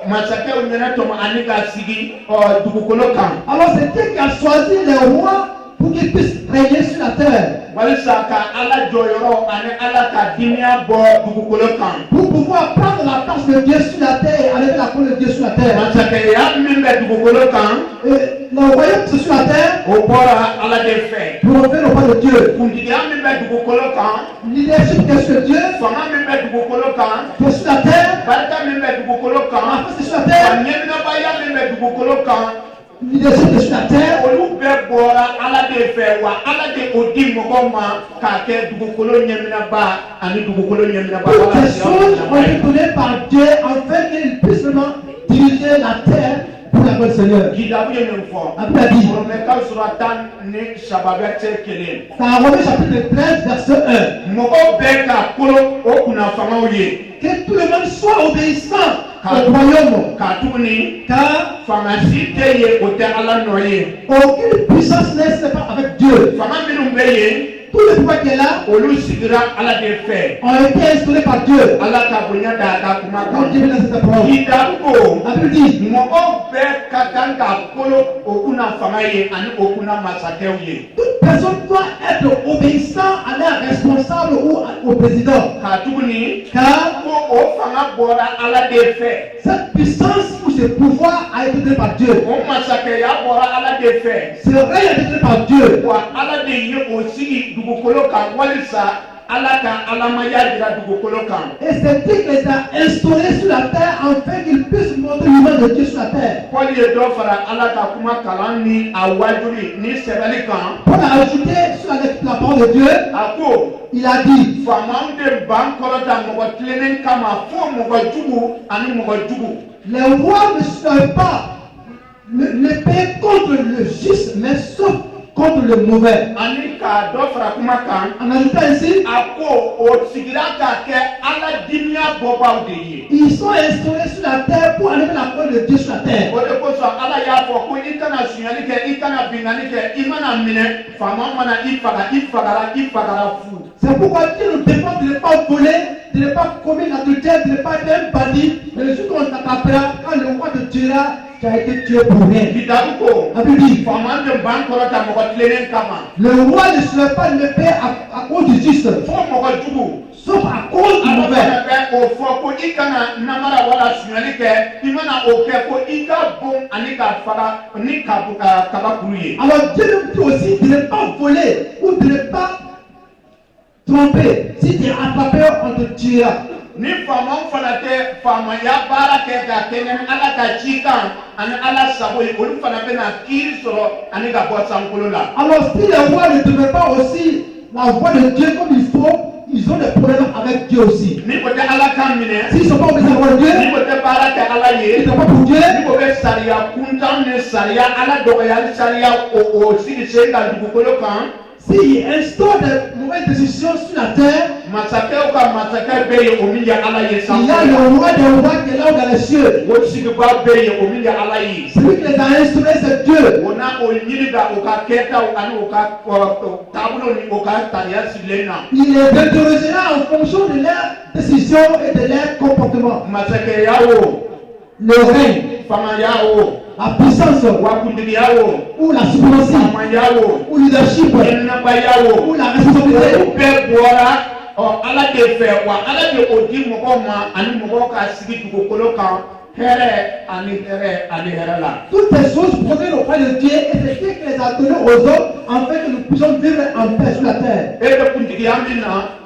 S2: masakɛw ɲɛnɛ tɔmɔ ani ka sigi dugukolo kan.
S1: Alors c'est Dieu qui a choisi les rois pour qu'ils puissent régner sur la terre.
S2: Walisa ka Ala jɔyɔrɔ ani Ala ka dimiya bɔ dugukolo kan.
S1: Pour pouvoir prendre la place de Dieu sur la terre et enlever la colère de Dieu sur la terre.
S2: Masakɛya min bɛ dugukolo kan
S1: Et le royaume qui est sur la terre
S2: o bɔra Ala de fɛ.
S1: pour revenir au pas de Dieu.
S2: Kuntigiya min bɛ dugukolo kan
S1: Leadership qui est sur Dieu,
S2: fanga min bɛ dugukolo kan
S1: qui est sur la terre,
S2: barika min bɛ dugukolo
S1: la
S2: kan
S1: force qui est sur la
S2: wa
S1: terre,
S2: ɲɛminabaya min bɛ dugukolo kan
S1: leadership qui est sur la terre.
S2: olu bɛɛ bɔra Ala de fɛ wa Ala de o di mɔgɔw ma k'a kɛ dugukolo ɲɛminaba ani dugukolo ɲɛminaba.
S1: Toutes ces choses ont été données par Dieu afin qu'il puisse vraiment diriger la terre pour la bonne Seigneur.
S2: Kidabu ye min fɔ.
S1: La Bible a dit,
S2: Romains sura 10 ni sababɛ tɛ kelen.
S1: dans Romains chapitre 13, verset 1,
S2: Mɔgɔw bɛɛ ka kolo o kunnafangaw ye.
S1: que tout le monde soit obéissant au royaume,
S2: K'a tuguni
S1: car
S2: fanga si tɛ yen o tɛ Ala nɔ ye.
S1: aucune puissance n'est pas avec Dieu.
S2: Fanga minnu bɛ yen
S1: Tout le pouvoir qui est là
S2: olu sigira Ala de fɛ.
S1: ont été instaurés par Dieu.
S2: Ala ka bonya da ka kuma
S1: Quand Dieu
S2: kan.
S1: vient dans cette parole,
S2: Kidabu ko
S1: la Bible dit,
S2: mɔgɔw bɛɛ ka kan ka kolo o kunna fanga ye ani o kunna masakɛw ye.
S1: toute personne doit être obéissant à leur responsable ou au président.
S2: K'a tuguni
S1: Car
S2: ko o fanga bɔra Ala de fɛ.
S1: cette puissance ou ce pouvoir a été donné par Dieu.
S2: O masakɛya bɔra Ala de fɛ.
S1: Ce règne a été donné par Dieu.
S2: Wa Ala de ye o sigi dugukolo kan walisa Ala ka alamaya jira dugukolo kan.
S1: Et c'est Dieu qui les a instaurés sur la terre afin qu'ils puissent montrer l'image de Dieu sur la terre.
S2: Paul ye dɔ fara Ala ka kuma kalan ni a wajuli ni sɛbɛnni kan.
S1: Paul a ajouté sur la parole de Dieu,
S2: A ko
S1: il a dit,
S2: faamaw de ban kɔrɔta mɔgɔ tilennen kama fo mɔgɔ jugu ani mɔgɔ jugu.
S1: les rois ne sont pas l'épée contre le juste, mais sauf contre le mauvais.
S2: Ani k'a dɔ fara kuma kan.
S1: En ajoutant ainsi,
S2: A ko o sigira ka kɛ Ala dimiya bɔbaaw de ye.
S1: ils sont instaurés sur la terre pour enlever la parole de Dieu sur la terre.
S2: O de kosɔn Ala y'a fɔ ko i kana suɲɛli kɛ i kana binkani kɛ i mana minɛ faama mana i fagara fu.
S1: C'est pourquoi Dieu nous demande de ne pas voler, de ne pas commettre l'adultère, de ne pas être un bandit. Mais le jour où on t'attrapera, quand le roi te tuera, tu as été tué pour rien.
S2: Kidabu ko
S1: La Bible dit,
S2: faama de ban kɔrɔta mɔgɔ tilennen kama
S1: le roi ne serait pas l'épée à cause du juste,
S2: fo mɔgɔ jugu
S1: sauf à cause du mauvais.
S2: Au fond, pour Ikana, Namara, voilà, Sunalike, Imana, au Keko, Ika, bon, Anika, Fara, Nika, Kabakouye.
S1: Alors Dieu nous dit aussi de ne pas voler ou de ne pas tromper. Si tu es attrapé, on te tuera.
S2: Ni fama fana tɛ famaya baara kɛ ka kɛɲɛ ni ala ka ci kan ani ala sago ye olu fana bɛna kiiri sɔrɔ ani ka bɔ sankolo la.
S1: Alors si les rois ne devaient pas aussi la voix de Dieu comme il faut, ils ont des problèmes avec Dieu aussi.
S2: Ni ko tɛ ala kan minɛ.
S1: S'ils ne sont pas obéis à la voix de Dieu,
S2: ni ko tɛ baara kɛ ala ye.
S1: ils ne sont pas pour Dieu.
S2: ni ko bɛ sariya kuntan ni sariya ala dɔgɔyali sariya o sigi sen ka dugukolo kan.
S1: S'il instaure des mauvaises décisions sur la terre,
S2: masakɛw ka masakɛ bɛ yen o min ye ala ye
S1: il y a
S2: sanfɛ.
S1: le roi des rois qui est là dans les cieux.
S2: o sigiba bɛ yen o min ye ala ye.
S1: Celui qui les a instaurés, c'est Dieu.
S2: o na o ɲini ka o ka kɛtaw ani o ka taabolo ni o ka sariya sigilen na.
S1: Il les interrogera en fonction de leurs décisions et de leurs comportements.
S2: masakɛya o.
S1: Le règne,
S2: famaya o.
S1: la puissance,
S2: wakundigiya o.
S1: ou la suprématie,
S2: famaya o.
S1: ou leadership,
S2: ɲɛnabaya o.
S1: ou la responsabilité.
S2: olu bɛɛ bɔra ala de fɛ wa ala de o di mɔgɔw ma ani mɔgɔw ka sigi dugukolo kan hɛrɛ ani hɛrɛ la.
S1: Toutes ces choses proviennent auprès de Dieu et c'est Dieu qui les a données aux hommes afin que nous puissions vivre en paix sur la terre.
S2: e bɛ kuntigiya min na.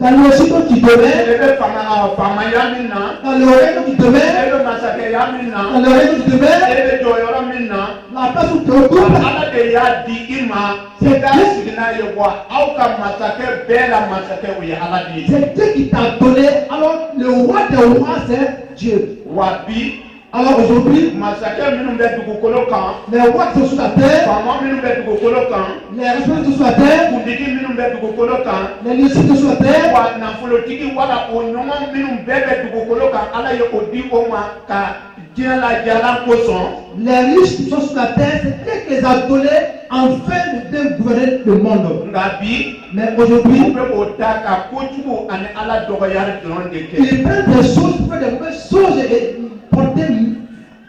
S1: Dans le récit qui demeure,
S2: e bɛ famaya min na.
S1: dans le règne qui
S2: e
S1: demeure,
S2: bɛ masakɛya min
S1: dans
S2: na.
S1: le règne qui
S2: e
S1: demeure,
S2: bɛ jɔyɔrɔ min na.
S1: la place où tu te retrouves,
S2: ala de y'a di i ma. i ka sigi n'a ye wa aw ka masakɛ bɛɛ la masakɛ o ye ala de ye.
S1: c'est Dieu qui t'a donné. Alors le roi des rois, c'est Dieu.
S2: wa bi.
S1: Alors aujourd'hui,
S2: masakɛ minnu bɛ dugukolo kan.
S1: les rois qui sont sur la terre,
S2: faama minnu bɛ dugukolo kan.
S1: les responsables qui sont sur la terre,
S2: kundigi minnu bɛ dugukolo kan.
S1: les leaderships qui sont sur la terre,
S2: wa nafolotigi wala o ɲɔgɔn minnu bɛɛ bɛ dugukolo kan ala ye o di o ma ka diɲɛ lajala kosɔn.
S1: les riches qui sont sur la terre, c'est Dieu qui les a donnés afin de bien gouverner le monde.
S2: nka bi.
S1: Mais
S2: u
S1: aujourd'hui,
S2: bɛ o ta ka kojugu ani ala dɔgɔyali dɔrɔn de kɛ.
S1: ils prennent des choses pour faire des mauvaises choses et porter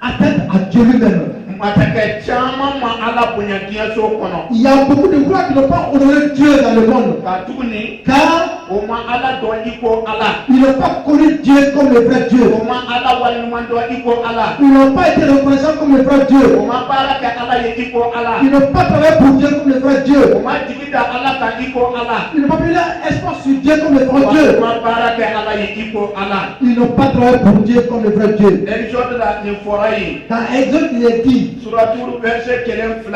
S1: atteinte à Dieu lui-même.
S2: masakɛ caman ma ala bonya diɲɛso kɔnɔ.
S1: Il y a beaucoup de rois qui n'ont pas honoré Dieu dans le monde.
S2: ka tuguni.
S1: Car
S2: o ma ala dɔn i ko ala.
S1: ils n'ont pas connu Dieu comme le vrai Dieu.
S2: o ma ala waleɲuman dɔn i ko ala.
S1: Ils n'ont pas été reconnaissants comme le vrai Dieu.
S2: o ma baara kɛ ala ye i ko ala.
S1: Ils n'ont pas travaillé pour Dieu comme le vrai Dieu.
S2: o ma jigi da ala kan i ko ala.
S1: Ils n'ont pas mis leur espoir sur Dieu comme le vrai Dieu.
S2: o ma baara kɛ ala ye i ko ala.
S1: Ils n'ont pas travaillé pour Dieu comme le vrai Dieu.
S2: Exode la nin fɔra yen.
S1: Dans Exode, il est dit,
S2: suraturu verset 1:2.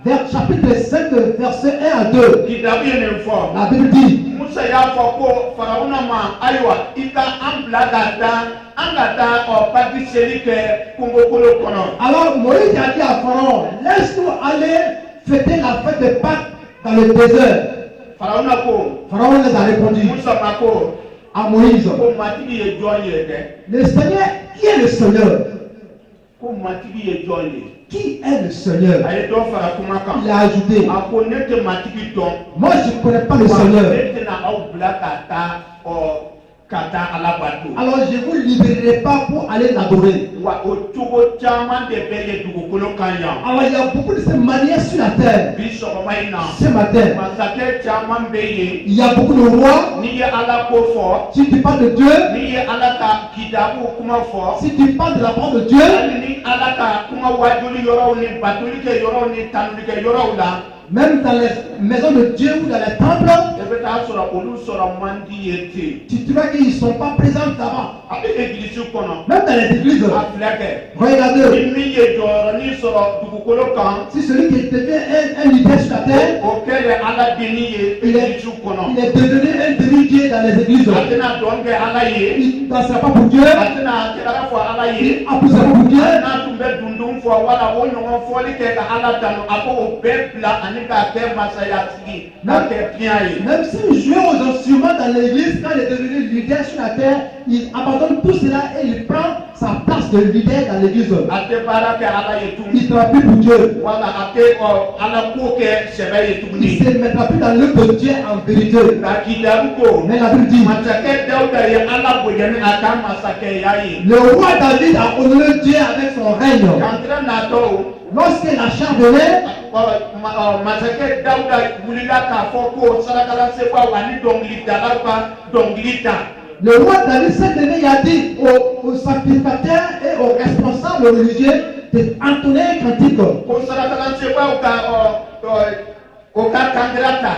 S1: vers chapitre 5, verset 1 à 2,
S2: kitabu ye nin fɔ.
S1: la Bible dit,
S2: musa y'a fɔ ko farawuna ma ayiwa i ka an bila ka taa pati seli kɛ kungokolo kɔnɔ.
S1: alors Moïse a dit à Pharaon, laisse-nous aller fêter la fête de Pâques dans le désert.
S2: farawuna ko.
S1: Pharaon les a répondu
S2: musa ma ko.
S1: à Moïse,
S2: ko matigi ye jɔn ye dɛ.
S1: le Seigneur, qui est le Seigneur?
S2: ko matigi ye jɔn ye.
S1: Qui est le Seigneur?
S2: a ye dɔ fara kuma kan.
S1: Il a ajouté,
S2: a ko ne tɛ matigi dɔn.
S1: moi je ne connais pas le
S2: wa
S1: Seigneur.
S2: ne tɛna aw bila ka taa ala bato.
S1: Alors je ne vous libérerai pas pour aller l'adorer.
S2: wa o cogo caman de bɛ ye dugukolo kan yan.
S1: Alors il y a beaucoup de ces manières sur la terre.
S2: bi sɔgɔma in na.
S1: Ce matin,
S2: masakɛ caman bɛ yen.
S1: il y a beaucoup de rois.
S2: n'i ye ala ko fɔ.
S1: Si tu parles de Dieu,
S2: n'i ye ala ka kitabu kuma fɔ.
S1: si tu parles de la parole de Dieu,
S2: hali ni ala ka kuma wajuli yɔrɔw ni batoli kɛ yɔrɔw ni tanuli kɛ yɔrɔw la.
S1: même dans les maisons de Dieu ou dans les temples,
S2: e bɛ taa sɔrɔ olu sɔrɔ man di ye ten.
S1: tu vois qu'ils ne sont pas présents là-bas.
S2: a bɛ egilisi kɔnɔ.
S1: Même dans les églises,
S2: a filɛ kɛ.
S1: regardez,
S2: ni min ye jɔyɔrɔnin sɔrɔ dugukolo kan.
S1: si celui qui devient un leader sur la terre,
S2: o kɛlen ala denni ye egilisi kɔnɔ.
S1: il est devenu un demi-dieu dans les églises.
S2: a tɛna dɔn kɛ ala ye.
S1: Il ne dansera pas pour Dieu,
S2: a tɛna tɛgɛrɛ fɔ ala
S1: il
S2: ye.
S1: n'applaudira pas pour Dieu.
S2: n'a tun bɛ dundun fɔ wala o ɲɔgɔn fɔli kɛ ka ala tanu a ko o bɛɛ bila ani k'a kɛ masaya sigi k'a kɛ fiɲɛ ye.
S1: Même s'il jouait aux instruments dans l'église, quand il est devenu leader sur la terre, il abandonne tout cela et il prend sa place place de leader dans l'église.
S2: ate baara kɛ ala ye
S1: Il ne
S2: tuguni
S1: travaille plus pour Dieu.
S2: wala ate ala ko kɛ sɛbɛ ye
S1: Il
S2: tuguni
S1: ne se mettra plus dans l'œuvre de Dieu en vérité.
S2: nka kidabu ko
S1: Mais la Bible dit,
S2: masakɛ dawuda ye ala bonya ni a ka masakɛya ye
S1: le roi David a honoré Dieu avec son règne.
S2: kantɛrɛ natɔ
S1: Lorsque la charge venait,
S2: masakɛ dawuda wulila k'a fɔ ko sarakalasebaw ani dɔnkilidalaw ka dɔnkili ta
S1: le roi David s'est levé et a dit aux sacrificateurs et aux responsables religieux d'entonner un cantique.
S2: ko sarakalasebaw ka o ka kankɛra ta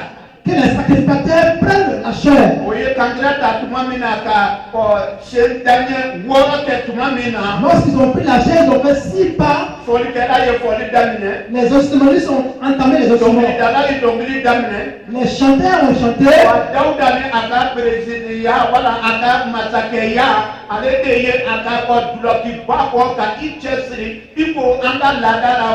S1: Que les sacrificateurs prennent la chair.
S2: o ye kankɛra ta tuma min na ka sen daɲɛ wɔɔrɔ kɛ tuma min na
S1: Lorsqu'ils ont pris la chair, ils ont fait 6 pas.
S2: fɔlikɛla ye fɔli daminɛ
S1: Les instrumentistes ont entamé les instruments.
S2: dɔnkilidala ye dɔnkili daminɛ
S1: Les chanteurs ont chanté.
S2: wa dawuda ni a ka peresidiya wala a ka masakɛya ale de ye a ka dulokiba kɔ ka i cɛsiri i ko an ka laada la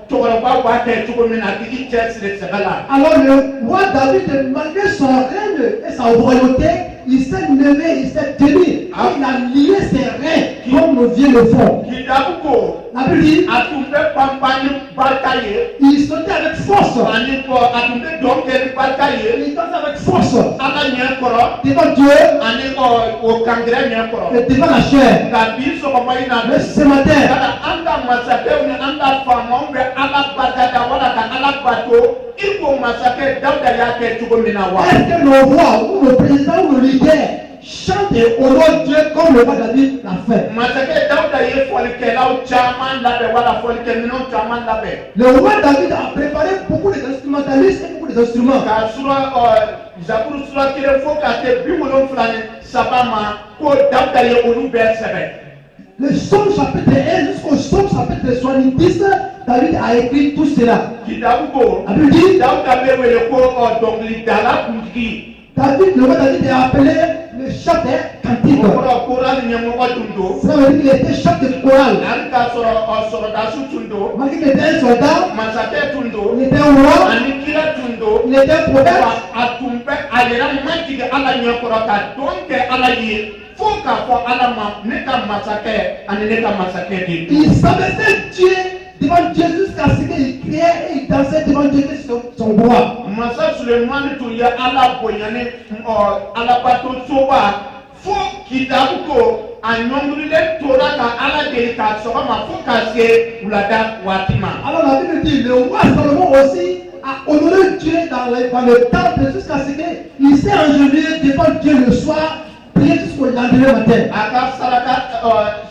S2: cɛkɔrɔbaw b'a kɛ cogo min na k'i cɛsiri sɛbɛ la.
S1: Alors le roi David, malgré son règne et sa royauté, il s'est levé, il s'est tenu. Et il a lié ses reins comme nos vieux le font.
S2: kidabu ko
S1: La Bible dit,
S2: a tun bɛ panpan ni barika ye
S1: il sautait avec force.
S2: ani a tun bɛ dɔn kɛ ni barika ye
S1: Il dansait avec force
S2: ala ɲɛ kɔrɔ
S1: devant Dieu
S2: ani o kankɛrɛ ɲɛ kɔrɔ.
S1: et devant la chair.
S2: nka bi sɔgɔma in na
S1: Mais ce matin,
S2: yala an ka masakɛw ni an ka faamaw bɛ ala barikada wala ka ala bato i ko masakɛ dawuda y'a kɛ cogo min na wa.
S1: est-ce que nos rois ou nos présidents ou nos leaders chantent et honorent Dieu comme le roi David l'a fait?
S2: masakɛ dawuda ye fɔlikɛlaw caman labɛn wala fɔlikɛminɛw caman labɛn.
S1: Le roi David a préparé beaucoup d'instrumentalistes et beaucoup d'instruments.
S2: ka sura zaburu sura kelen fo ka se 73 ma ko dawuda ye olu bɛɛ sɛbɛn.
S1: Le psaume chapitre 1 jusqu'au psaume chapitre 70, David a écrit tout cela.
S2: kidabu ko
S1: La Bible dit,
S2: dawuda bɛ wele ko dɔnkilidala kuntigi.
S1: David, le roi David est appelé le chef des cantiques.
S2: o kɔrɔ kora ni ɲɛmɔgɔ tun don.
S1: Cela veut dire qu'il était chef de chorale.
S2: hali k'a sɔrɔ sɔrɔdasi tun don.
S1: Malgré qu'il était un soldat,
S2: masakɛ tun don.
S1: il était un roi,
S2: ani kira tun don.
S1: il était un prophète.
S2: wa a tun bɛ a yɛrɛ majigi ala ɲɛkɔrɔ ka dɔn kɛ ala ye fo k'a fɔ ala ma ne ka masakɛ ani ne ka masakɛ de don.
S1: Il s'abaissait Dieu devant Dieu jusqu'à ce qu'il criait et il dansait devant Dieu son roi.
S2: masa sulemani tun ye ala bonya ni alabato soba fo kitabu ko a ɲɔngirilen tora ka ala deli k'a sɔgɔma fo ka se wulada waati ma.
S1: Alors la Bible dit, le roi Salomon aussi a honoré Dieu dans le temple jusqu'à ce qu'il s'est engenouillé devant Dieu le soir, prié jusqu'au lendemain matin.
S2: a ka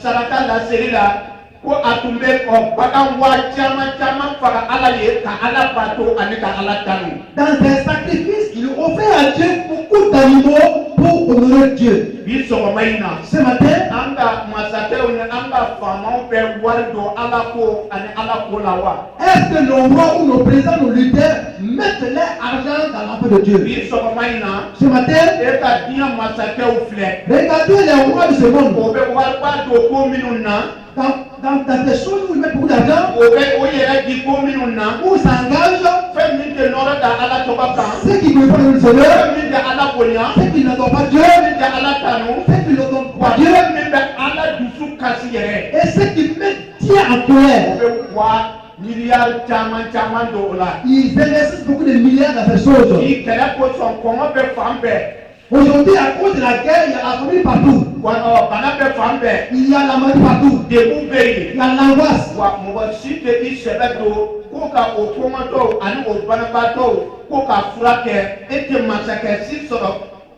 S2: saraka laseli la ko a tun bɛ bagan wa caman faga ala ye ka ala bato ani ka ala tanu.
S1: Dans des sacrifices, il offrait à Dieu beaucoup d'animaux pour honorer Dieu.
S2: bi sɔgɔma in na
S1: Ce matin,
S2: an ka masakɛw ni an ka faamaw bɛ wari don ala ko ani ala ko la wa.
S1: est-ce que nos rois ou nos présidents, nos leaders mettent leur argent dans l'affaire de Dieu?
S2: bi sɔgɔma in na
S1: Ce matin,
S2: e ka diɲɛ masakɛw filɛ.
S1: regardez les rois de ce monde.
S2: o bɛ wariba don ko minnu na.
S1: Dans des choses où ils mettent beaucoup d'argent,
S2: o bɛ o yɛrɛ di ko minnu na.
S1: où ils s'engagent,
S2: fɛn min tɛ nɔrɔ da ala tɔgɔ kan.
S1: ceux qui ne veulent pas le Seigneur,
S2: fɛn min tɛ ala bonya.
S1: ceux qui n'adorent pas Dieu,
S2: fɛn min tɛ ala tanu.
S1: ceux qui n'adorent
S2: wa
S1: pas Dieu,
S2: fɛn min bɛ ala dusu kasi yɛrɛ.
S1: et ceux qui mettent Dieu en
S2: o
S1: colère.
S2: bɛ wa miliyari caman don o la.
S1: Ils investissent beaucoup de milliards dans ces choses.
S2: k'i kɛlɛ kosɔn kɔngɔ bɛ fan bɛɛ.
S1: Aujourd'hui, à cause de la guerre, il y a la famille partout.
S2: wa bana bɛ fan bɛɛ.
S1: Il y a la maladie partout.
S2: degun bɛ yen.
S1: Il y a l'angoisse.
S2: wa mɔgɔ si tɛ i sɛbɛ don ko ka o kɔngɔtɔw ani o banabaatɔw ko ka furakɛ e tɛ masakɛ si sɔrɔ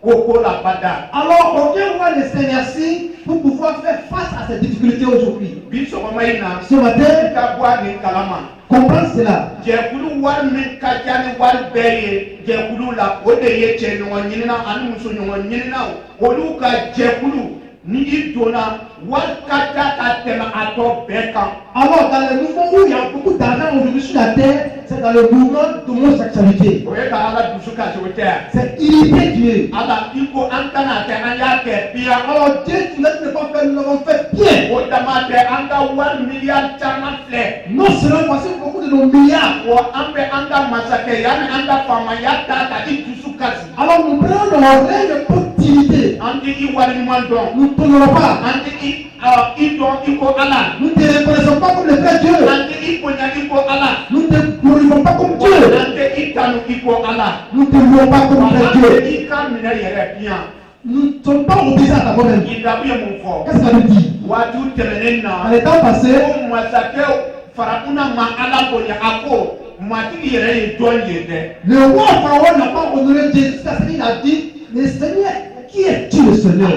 S2: o ko la bada.
S1: Alors, aucun roi ne s'énergie pour pouvoir faire face à ces difficultés aujourd'hui.
S2: bi sɔgɔma in na.
S1: Ce matin,
S2: i ka bɔ a nin kalama.
S1: comprends cela.
S2: jɛkulu wari min ka ca ni wari bɛɛ ye jɛkulu la o de ye cɛ ɲɔgɔn ɲinina ani muso ɲɔgɔn ɲininaw olu ka jɛkulu ni i donna wari ka ca ka tɛmɛ a tɔ bɛɛ kan.
S1: Alors, dans le mouvement où il y a beaucoup d'argent aujourd'hui sur la terre, c'est dans le mouvement d'homosexualité.
S2: o ye ka ala dusu kasi o tɛ.
S1: C'est irriter Dieu.
S2: ala i ko an kana kɛ an y'a kɛ biya.
S1: Alors, Dieu, tu ne pas faire, nous l'avons fait bien.
S2: o dama tɛ an ka wari miliyari caman filɛ.
S1: Non seulement parce que beaucoup de nos milliards.
S2: wa an bɛ an ka masakɛ yanni an ka faamaya ta ka i dusu kasi.
S1: Alors, nous prenons nos règles pour dignité.
S2: an tɛ i wari ɲuman dɔn.
S1: Nous ne tolerons pas.
S2: an tɛ i
S1: Nous ne te reconnaissons pas comme le vrai Dieu. Nous ne te glorifions pas comme Dieu. Nous ne te louons pas comme vrai Dieu. Nous ne sommes pas obéissants à ta volonté. Qu'est-ce que ça nous dit? En étant passé, le roi Pharaon n'a pas honoré Dieu jusqu'à ce qu'il a dit, le Seigneur, qui est-tu le Seigneur?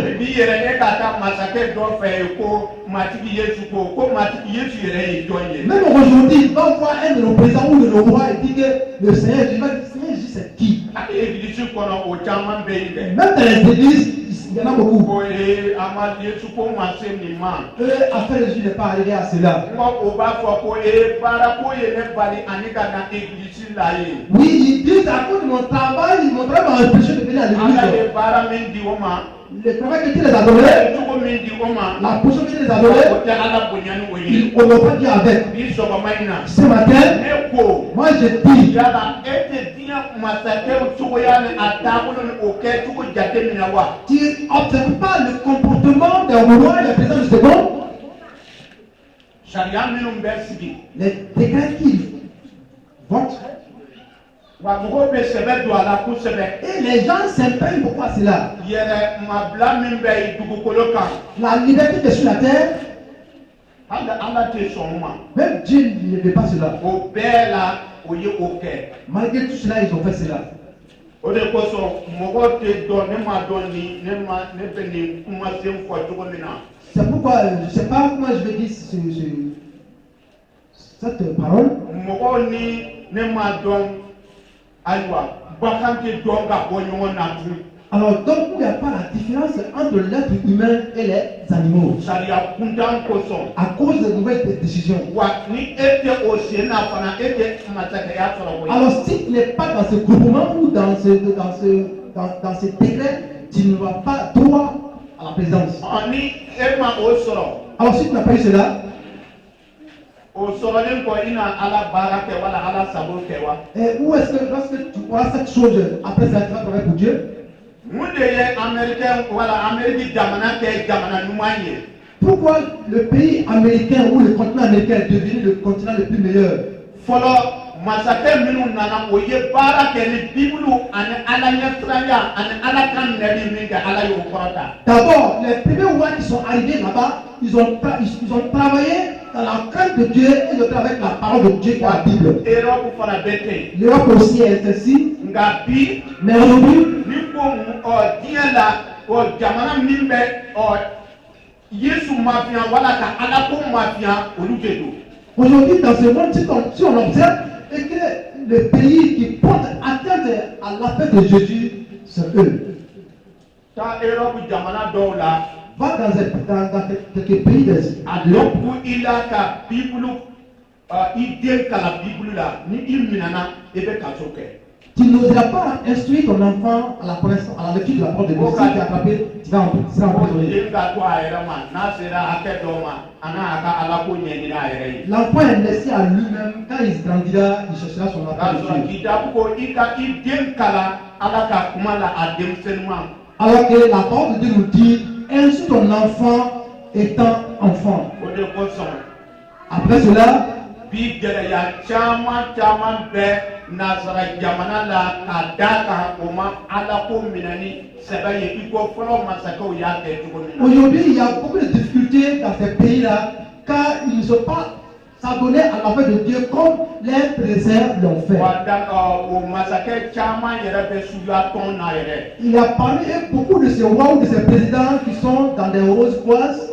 S1: Même aujourd'hui, il va voir un de nos présidents ou de nos rois et dit que le Seigneur, il va dire, Seigneur Jésus, c'est qui? Même dans les églises, il y en a beaucoup. Afin Jésus n'est pas arrivé à cela. Oui, ils disent à cause de mon travail m'a empêché de venir à l'église. Le travail que tu les adorais, la position que tu les adorais, on ne peut pas dire avec. Ce matin, moi je dis, tu n'observes pas le comportement d'un roi et des présidents du second, les décrets qu'ils votent. Et les gens s'imprègnent pourquoi cela. La liberté qui est sur la terre, même Dieu ne veut pas cela. Malgré tout cela, ils ont fait cela. C'est pourquoi je ne sais pas comment je vais dire cette parole. Alors donc il n'y a pas la différence entre l'être humain et les animaux à cause de nouvelles décisions. Alors si tu n'es pas dans ce groupement ou dans ce décret, tu n'auras pas droit à la présidence. Alors si tu n'as pas eu cela, où est-ce que lorsque tu auras cette chose après ça tu vas travailler pour Dieu? Pourquoi le pays américain ou le continent américain est devenu le continent le plus meilleur? D'abord, les premiers rois qui sont arrivés là-bas, ils ont travaillé dans la crainte de Dieu et de travailler avec la parole de Dieu qui est la Bible. L'Europe aussi est ainsi. Mais aujourd'hui, aujourd'hui, dans ce monde, si on observe, et que le pays qui porte atteinte à la paix de Jésus, c'est eux. Va dans quelques pays de tu n'oseras pas instruire ton enfant à la connaissance, à la lecture de la parole de Dieu. Si tu es attrapé, tu seras emprisonné. L'enfant est laissé à lui-même. Quand il grandira, il cherchera son enfant. Alors que la parole de Dieu nous dit, instruis ton enfant étant enfant. Après cela, aujourd'hui, il y a beaucoup de difficultés dans ces pays-là, car ils ne sont pas s'abonner à la paix de Dieu comme les préserves l'ont fait. Il y a parmi eux beaucoup de ces rois ou de ces présidents qui sont dans des roses croisses.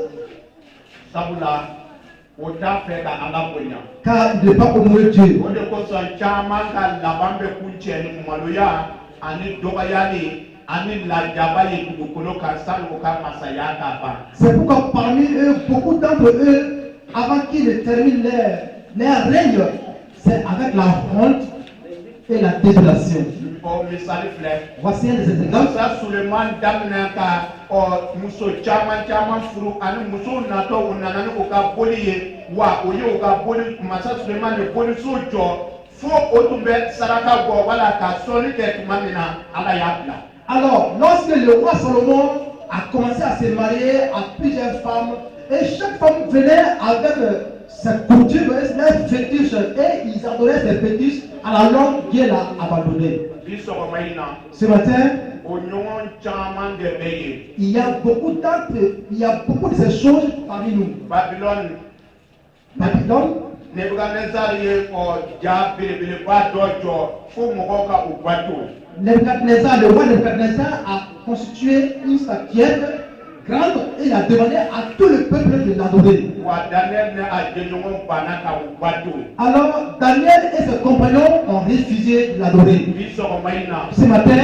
S1: Car il ne veut pas honorer Dieu. C'est pourquoi parmi eux, beaucoup d'entre eux, avant qu'ils ne terminent leur règne, c'est avec la honte et la désolation. Voici un de ces exemples. Alors, lorsque le roi Salomon a commencé à se marier à plusieurs femmes, Et chaque femme venait avec sa coutume, ses fétiches, et ils adoraient ces fétiches à la langue Dieu l'a abandonnée. Ce matin, il y a beaucoup d'actes, il y a beaucoup de ces choses parmi nous. Babylone. Nebuchadnezzar, le roi Nebuchadnezzar a constitué une statuette grande et il a demandé à tout le peuple de l'adorer. Alors Daniel et ses compagnons ont refusé de l'adorer. Ce matin,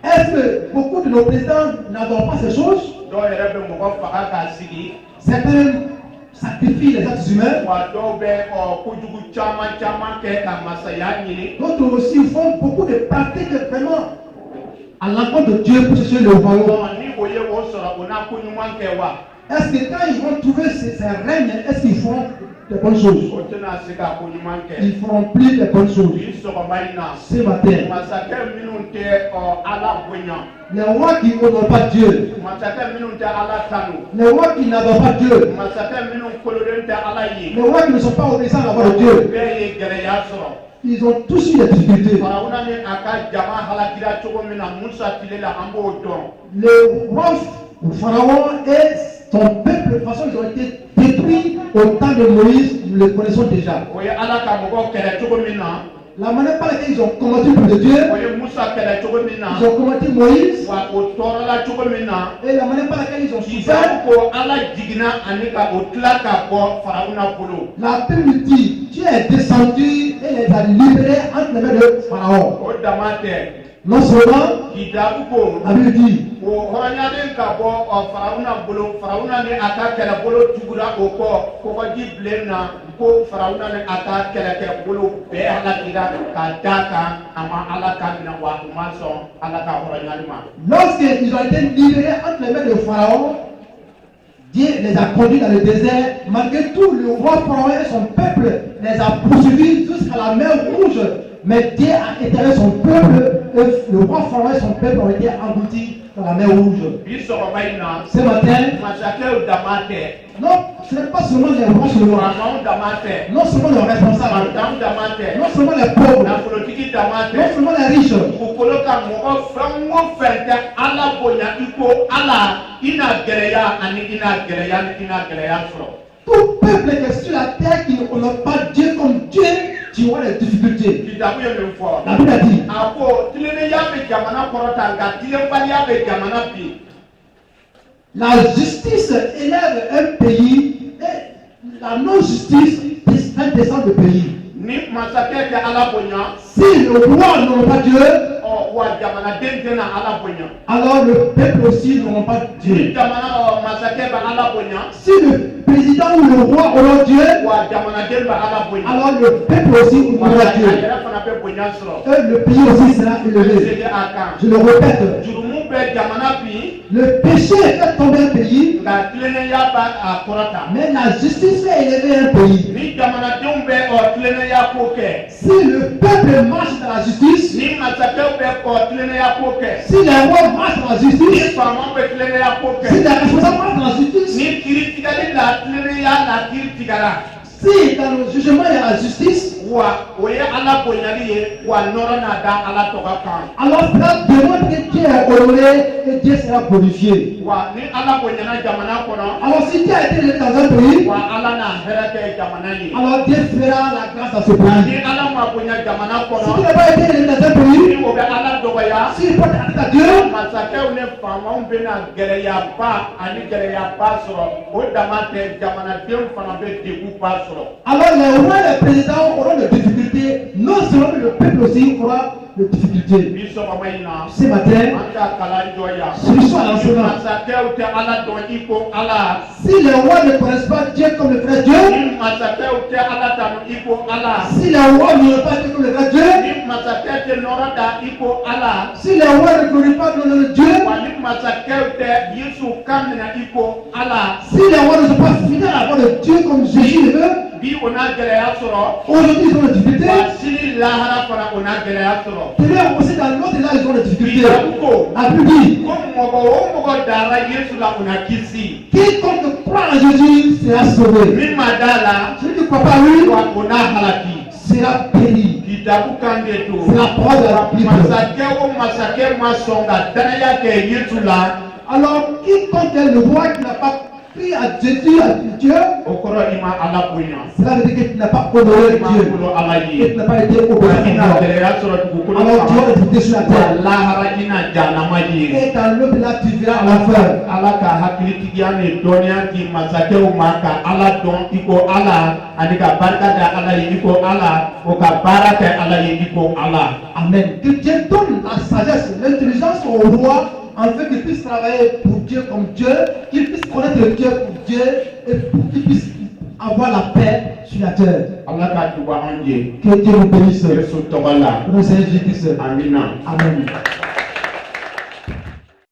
S1: est-ce que beaucoup de nos présidents n'adorent pas ces choses? Certains sacrifient les êtres humains. D'autres aussi font beaucoup de pratiques vraiment à l'encontre de Dieu pour chercher le royaume. Est-ce que quand ils vont trouver ces règnes, est-ce qu'ils font des bonnes choses? Ils feront plus de bonnes choses. Ce matin, les rois qui n'honorent pas Dieu, les rois qui n'adorent pas Dieu, les rois qui ne sont pas obéissants à la voix de Dieu, ils ont tous eu des difficultés. Le roi Pharaon et son peuple, de toute façon, ils ont été détruits au temps de Moïse, nous le connaissons déjà. La manière par laquelle ils ont combattu pour Dieu, ils ont combattu Moïse, et la manière par laquelle ils ont souffert. La Bible dit, Dieu est descendu et les a libérés entre les mains de Pharaon. Non seulement, la Bible dit, lorsqu'ils ont été libérés entre les mains de Pharaon, Dieu les a conduits dans le désert. Malgré tout, le roi Pharaon et son peuple les a poursuivis jusqu'à la mer Rouge. Mais Dieu a éteint son peuple, et le roi Pharaon et son peuple ont été engloutis dans la mer Rouge. Ce matin, non, ce n'est pas seulement les rois seulement, non seulement les responsables, non seulement les pauvres, non seulement les riches. Tout peuple qui est sur la terre qui n'honore pas Dieu comme Dieu, tu auras des difficultés. La Bible a dit, la justice élève un pays et la non-justice descend le pays. Si le roi n'aura pas Dieu, alors le peuple aussi n'aura pas Dieu. Si le président ou le roi aura Dieu, alors le peuple aussi aura Dieu. Et le pays aussi sera élevé. Je le répète, le péché fait tomber un pays, mais la justice fait élever un pays. Si le peuple marche dans la justice, si les rois marchent dans la justice, si les responsables marchent dans la justice, si dans le jugement il y a la justice, alors cela demande que Dieu est honoré et Dieu sera glorifié. Alors si Dieu a été élevé dans un pays, alors Dieu fera la grâce à ce pays. Si tu n'as pas été élevé dans un pays, s'il porte atteinte à Dieu, alors les rois et les présidents auront des difficultés, non seulement le peuple aussi aura des difficultés. Ce matin, ce soir l'enseignement, si les rois ne connaissent pas Dieu comme le vrai Dieu, si les rois ne n'ont pas Dieu comme le vrai Dieu, si les rois ne glorifient pas le nom de Dieu, si les rois ne sont pas fidèles à la voix de Dieu comme Jésus le veut,
S2: bi on a gɛlɛya sɔrɔ.
S1: Aujourd'hui, ils ont des difficultés.
S2: Wa sini lahara fana on a gɛlɛya sɔrɔ.
S1: Demain aussi, dans l'autre là, ils ont des difficultés.
S2: Ko
S1: La Bible dit,
S2: ko mɔgɔ o mɔgɔ dara Yesu la o na kisi.
S1: quiconque croit en Jésus sera sauvé.
S2: Min ma da la.
S1: Celui qui ne croit pas à lui
S2: Wa o na halaki.
S1: sera péri.
S2: Kitabu kan de to.
S1: C'est la parole de la Bible.
S2: Masakɛ o masakɛ ma sɔn ka danaya kɛ Yesu la.
S1: Alors, quiconque est le roi qui n'a pas pris à Jésus, à Dieu,
S2: O kɔrɔ i ma Ala bonya.
S1: cela veut dire que tu n'as pas honoré
S2: I ma
S1: Dieu.
S2: bolo Ala
S1: Et
S2: ye.
S1: tu n'as pas été
S2: Wa
S1: obéissant.
S2: i na gɛlɛya sɔrɔ dugukolo
S1: Alors, tu
S2: kan.
S1: as des difficultés sur la
S2: Wa
S1: terre.
S2: lahara i na jahanama ye.
S1: Et dans l'autre là, tu verras l'enfer.
S2: Ala ka hakilitigiya ni dɔnniya di masakɛw ma ka Ala dɔn i ko Ala ani ka barika da Ala ye i ko Ala o ka baara kɛ Ala ye i ko Ala.
S1: Amen. Que Dieu donne la sagesse, l'intelligence au roi, afin qu'il puisse travailler pour Dieu comme Dieu, qu'il puisse connaître Dieu pour Dieu, et pour qu'il puisse avoir la paix sur la terre.
S2: Ala ka duba an ye.
S1: Que Dieu nous bénisse.
S2: Yesu tɔgɔ la.
S1: Pour nous Seigneur Jésus-Christ.
S2: Amina.
S1: Amen.